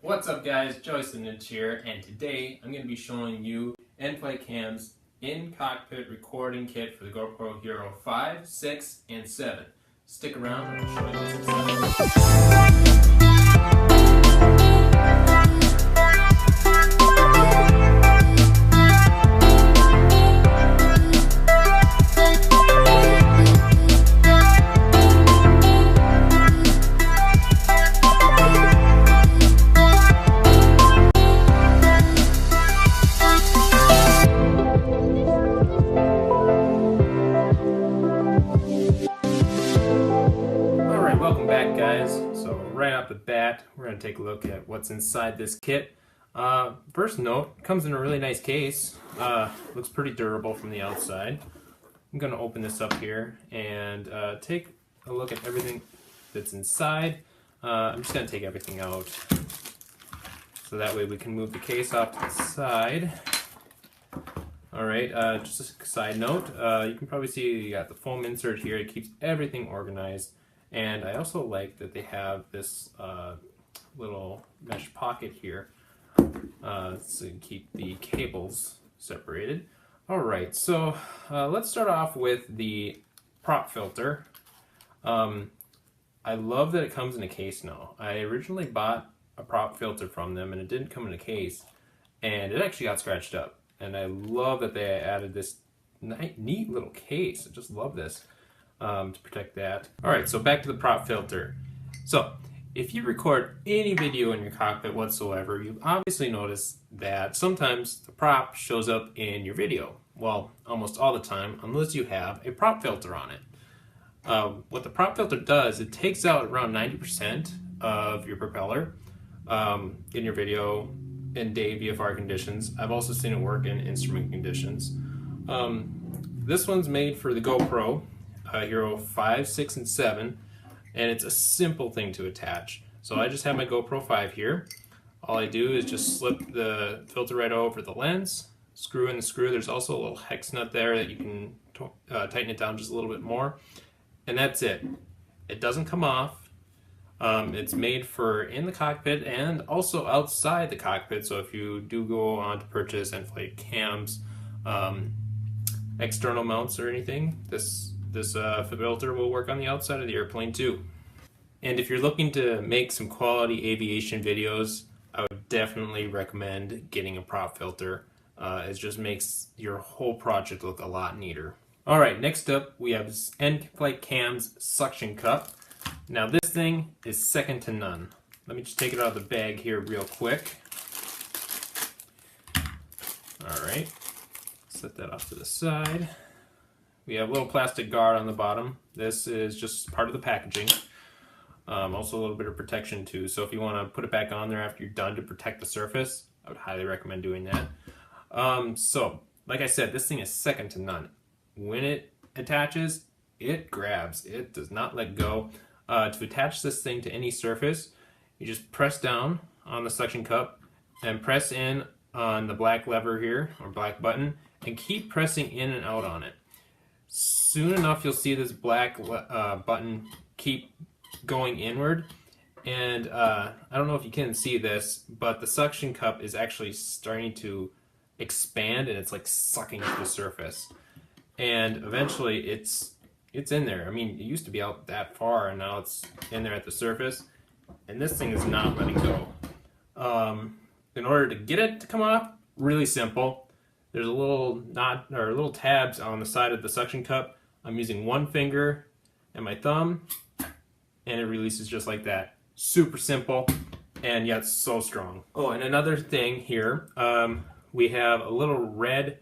What's up guys, Joyce and Niche here, and today I'm going to be showing you NFlightCam's in-cockpit recording kit for the GoPro Hero 5, 6, and 7. Stick around and I'll show you what's inside. Welcome back guys. So right off the bat we're going to take a look at what's inside this kit. First note, it comes in a really nice case. Looks pretty durable from the outside. I'm going to open this up here and take a look at everything that's inside. I'm just going to take everything out so that way we can move the case off to the side. Alright, just a side note, you can probably see you got the foam insert here. It keeps everything organized. And I also like that they have this little mesh pocket here so you can keep the cables separated. Alright, so let's start off with the prop filter. I love that it comes in a case now. I originally bought a prop filter from them and it didn't come in a case, and it actually got scratched up. And I love that they added this neat little case. I just love this. To protect that. Alright, so back to the prop filter. So, if you record any video in your cockpit whatsoever, you obviously notice that sometimes the prop shows up in your video. Well, almost all the time, unless you have a prop filter on it. What the prop filter does, it takes out around 90% of your propeller in your video in day VFR conditions. I've also seen it work in instrument conditions. This one's made for the GoPro Hero 5, 6, and 7, and it's a simple thing to attach. So I just have my GoPro 5 here. All I do is just slip the filter right over the lens, screw in the screw. There's also a little hex nut there that you can tighten it down just a little bit more, and that's it. It doesn't come off. It's made for in the cockpit and also outside the cockpit, so if you do go on to purchase NFlightCam's external mounts or anything, this filter will work on the outside of the airplane too. And if you're looking to make some quality aviation videos, I would definitely recommend getting a prop filter. It just makes your whole project look a lot neater. Alright, next up we have NFlightCam's suction cup. Now this thing is second to none. Let me just take it out of the bag here real quick. Alright, set that off to the side. We have a little plastic guard on the bottom. This is just part of the packaging. Also a little bit of protection too. So if you want to put it back on there after you're done to protect the surface, I would highly recommend doing that. So, like I said, this thing is second to none. When it attaches, it grabs. It does not let go. To attach this thing to any surface, you just press down on the suction cup and press in on the black lever here, or black button, and keep pressing in and out on it. Soon enough you'll see this black button keep going inward, and I don't know if you can see this, but the suction cup is actually starting to expand and it's like sucking up the surface, and eventually it's in there. I mean, it used to be out that far and now it's in there at the surface, and this thing is not letting go. In order to get it to come off, really simple. There's a little knot or little tabs on the side of the suction cup. I'm using one finger and my thumb, and it releases just like that. Super simple, and yet so strong. Oh, and another thing here, we have a little red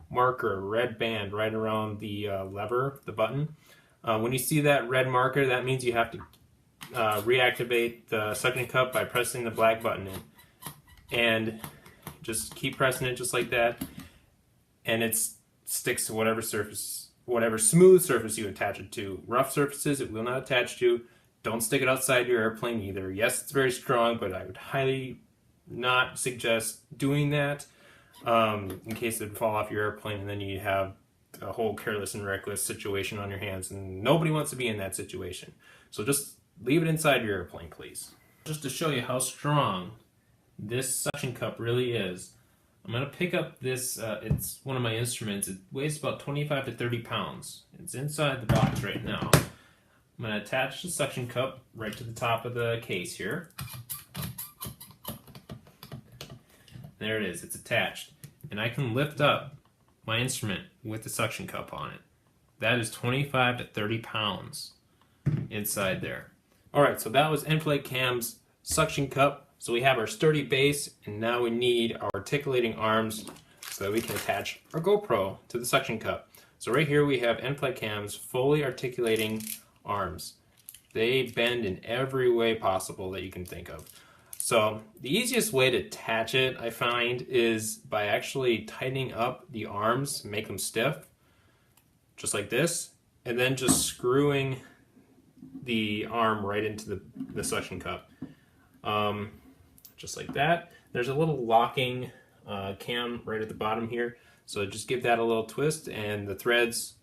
marker, red band right around the lever, the button. When you see that red marker, that means you have to reactivate the suction cup by pressing the black button in. And just keep pressing it just like that, and it sticks to whatever surface, whatever smooth surface you attach it to. Rough surfaces it will not attach to. Don't stick it outside your airplane either. Yes, it's very strong, but I would highly not suggest doing that in case it would fall off your airplane and then you have a whole careless and reckless situation on your hands, and nobody wants to be in that situation. So just leave it inside your airplane, please. Just to show you how strong this suction cup really is. I'm going to pick up this, it's one of my instruments. It weighs about 25 to 30 pounds. It's inside the box right now. I'm going to attach the suction cup right to the top of the case here. There it is, it's attached. And I can lift up my instrument with the suction cup on it. That is 25 to 30 pounds inside there. Alright, so that was NFlightCam's suction cup. So we have our sturdy base, and now we need our articulating arms so that we can attach our GoPro to the suction cup. So right here we have NFlightCam's fully articulating arms. They bend in every way possible that you can think of. So the easiest way to attach it, I find, is by actually tightening up the arms, make them stiff, just like this, and then just screwing the arm right into the suction cup. Just like that. There's a little locking cam right at the bottom here, so just give that a little twist and the threads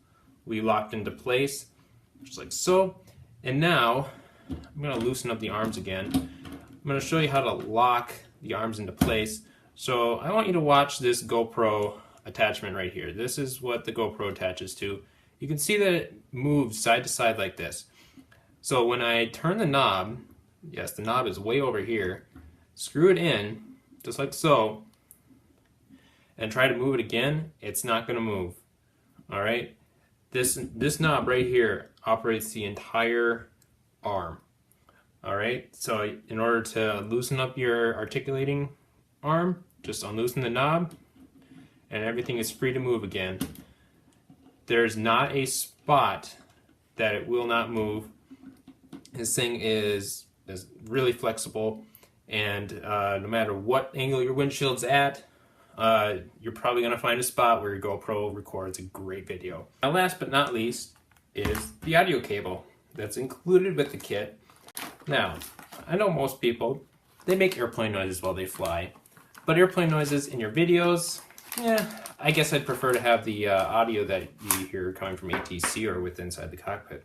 we locked into place, just like so. And now I'm going to loosen up the arms again. I'm going to show you how to lock the arms into place. So I want you to watch this GoPro attachment right here. This is what the GoPro attaches to. You can see that it moves side to side like this. So when I turn the knob, yes, the knob is way over here, screw it in, just like so, and try to move it again, it's not going to move. Alright? This knob right here operates the entire arm. Alright, so in order to loosen up your articulating arm, just unloosen the knob and everything is free to move again. There's not a spot that it will not move. This thing is really flexible, and no matter what angle your windshield's at, you're probably going to find a spot where your GoPro records a great video. Now last but not least is the audio cable that's included with the kit. Now, I know most people, they make airplane noises while they fly, but airplane noises in your videos, yeah, I guess I'd prefer to have the audio that you hear coming from ATC or with inside the cockpit.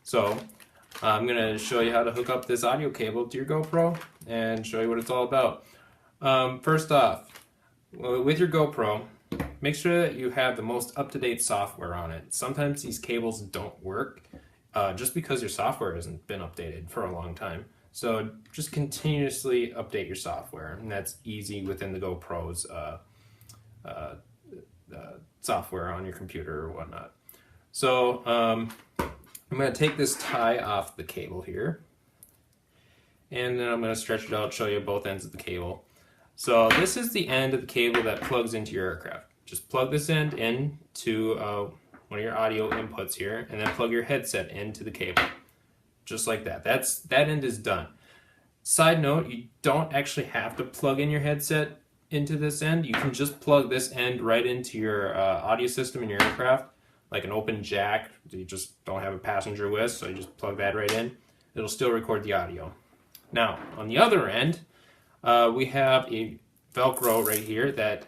So, I'm going to show you how to hook up this audio cable to your GoPro and show you what it's all about. First off, with your GoPro, make sure that you have the most up-to-date software on it. Sometimes these cables don't work just because your software hasn't been updated for a long time. So just continuously update your software, and that's easy within the GoPro's software on your computer or whatnot. So I'm going to take this tie off the cable here, and then I'm going to stretch it out, show you both ends of the cable. So this is the end of the cable that plugs into your aircraft. Just plug this end into one of your audio inputs here, and then plug your headset into the cable. Just like that. That end is done. Side note, you don't actually have to plug in your headset into this end. You can just plug this end right into your audio system in your aircraft, like an open jack that you just don't have a passenger with, so you just plug that right in. It'll still record the audio. Now, on the other end, we have a Velcro right here that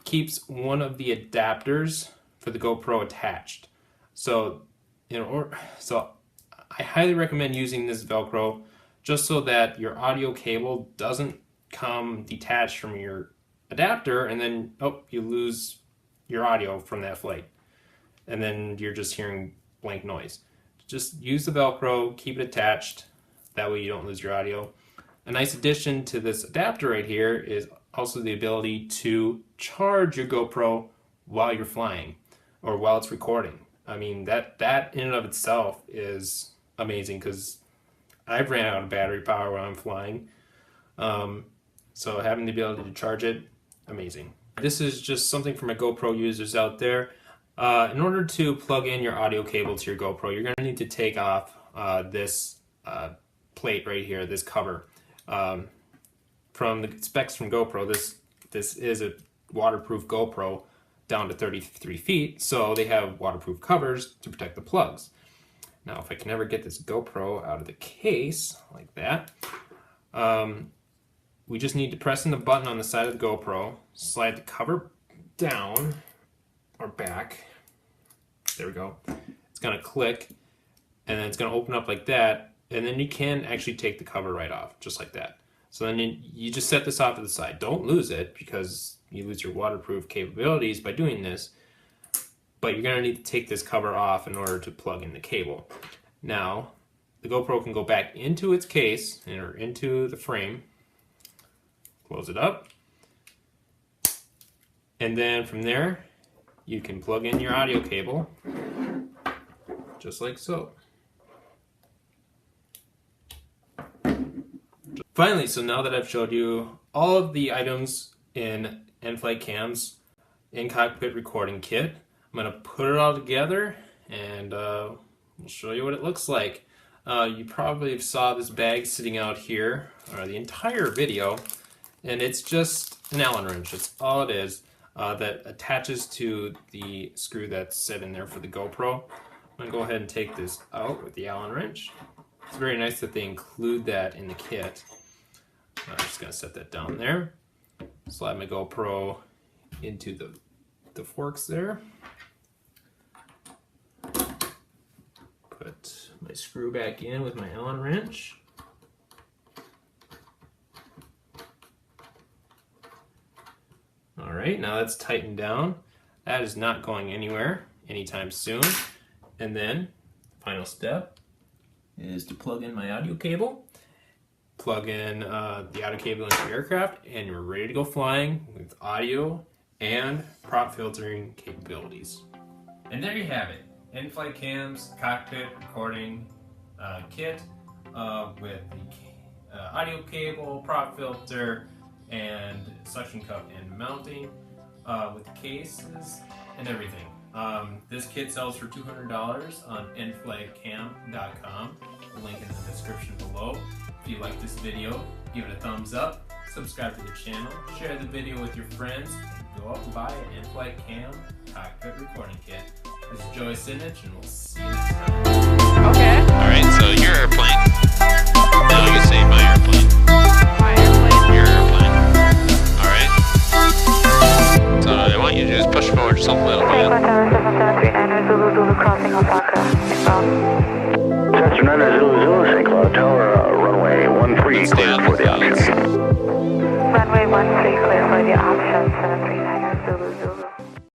keeps one of the adapters for the GoPro attached. So, I highly recommend using this Velcro just so that your audio cable doesn't come detached from your adapter and then, you lose your audio from that flight. And then you're just hearing blank noise. Just use the Velcro, keep it attached, that way you don't lose your audio. A nice addition to this adapter right here is also the ability to charge your GoPro while you're flying or while it's recording. I mean, that in and of itself is amazing because I've ran out of battery power when I'm flying. So having the ability to charge it, amazing. This is just something for my GoPro users out there. In order to plug in your audio cable to your GoPro, you're going to need to take off this plate right here, this cover. From the specs from GoPro, this is a waterproof GoPro down to 33 feet, so they have waterproof covers to protect the plugs. Now, if I can ever get this GoPro out of the case like that, we just need to press in the button on the side of the GoPro, slide the cover down or back. There we go. It's going to click, and then it's going to open up like that, and then you can actually take the cover right off, just like that. So then you just set this off to the side. Don't lose it, because you lose your waterproof capabilities by doing this. But you're going to need to take this cover off in order to plug in the cable. Now, the GoPro can go back into its case, or into the frame. Close it up. And then from there, you can plug in your audio cable, just like so. Finally, so now that I've showed you all of the items in NFlightCam's in-cockpit recording kit, I'm going to put it all together and we'll show you what it looks like. You probably saw this bag sitting out here the entire video, and it's just an Allen wrench. That's all it is, that attaches to the screw that's set in there for the GoPro. I'm going to go ahead and take this out with the Allen wrench. It's very nice that they include that in the kit. I'm just going to set that down there. Slide my GoPro into the forks there. Put my screw back in with my Allen wrench. Alright, now that's tightened down. That is not going anywhere anytime soon. And then, final step is to plug in my audio cable. Plug in the audio cable into your aircraft, and you're ready to go flying with audio and prop filtering capabilities. And there you have it, NFlightCam's cockpit recording kit with the audio cable, prop filter, and suction cup and mounting with the cases and everything. This kit sells for $200 on NFlightCam.com. The link in the description below. If you like this video, give it a thumbs up, subscribe to the channel, share the video with your friends, and go out and buy an NFlightCam Cockpit Recording Kit. This is Joey Sinich, and we'll see you next time. Okay. Alright, so your airplane. Now you say my airplane. My airplane? Your airplane. Alright. So I want you to just push forward just a little bit. Cessna 9 Zulu Zulu, St. Cloud Tower.